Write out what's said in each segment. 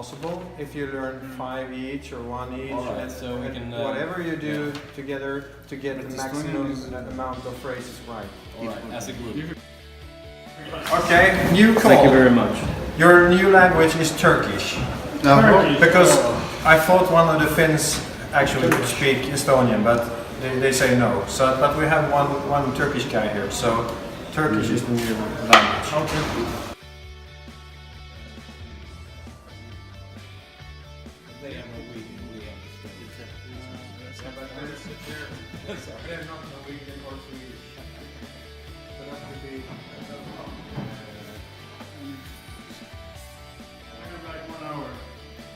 possible if you learn 5 each or 1 each. All right, and, so we can, whatever you do together to get the maximum amount of phrases right. All right, as a group. Okay, new call. Thank you very much. Your new language is Turkish. Turkish. Because I thought one of the Finns actually could speak Estonian, but they say no. So, but we have one Turkish guy here, so Turkish is the new language. Okay. They are Norwegian, we They're not Norwegian or Swedish. So that would be Like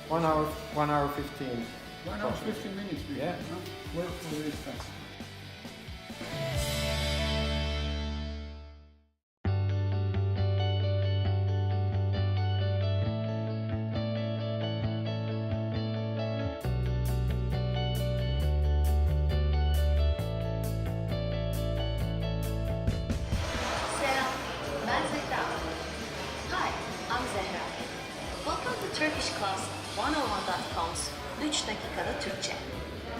1 hour. 1 hour 15. 1 hour 15 minutes. Yeah. Work for this fast. Selam, ben Zehra. Hi, I'm Zehra. Welcome to Turkish Class 101.com's 3 dakikada Türkçe.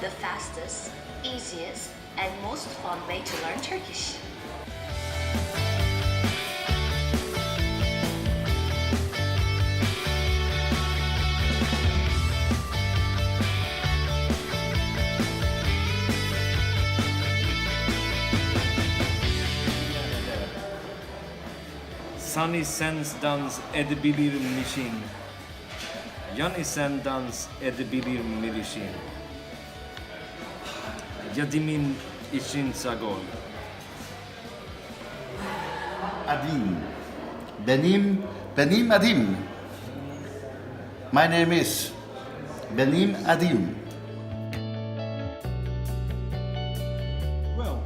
The fastest, easiest, and most fun way to learn Turkish. Sunny Sen's dans edebilir mişin. Yani sen dans edebilir mirişin. Yadimin için sagol. Adim. Benim Adim. My name is Benim Adim. Well,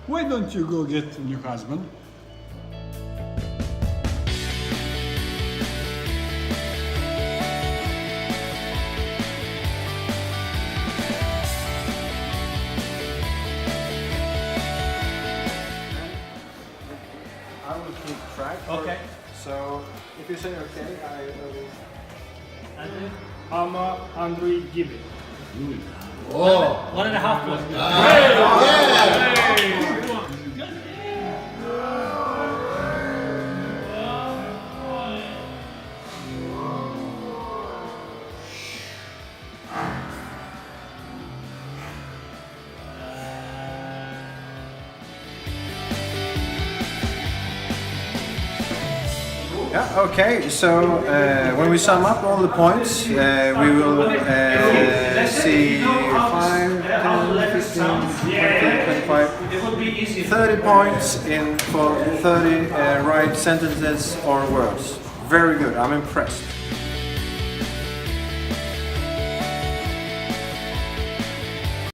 why don't you go get a new husband? I will keep track. Okay. So if you say okay, I will. Ama Andrew gibi. 1.5 points. Yeah, okay, so when we sum up all the points, we will see 5, 10, 15, 20, 25, 30 points in for 30 right sentences or words. Very good, I'm impressed.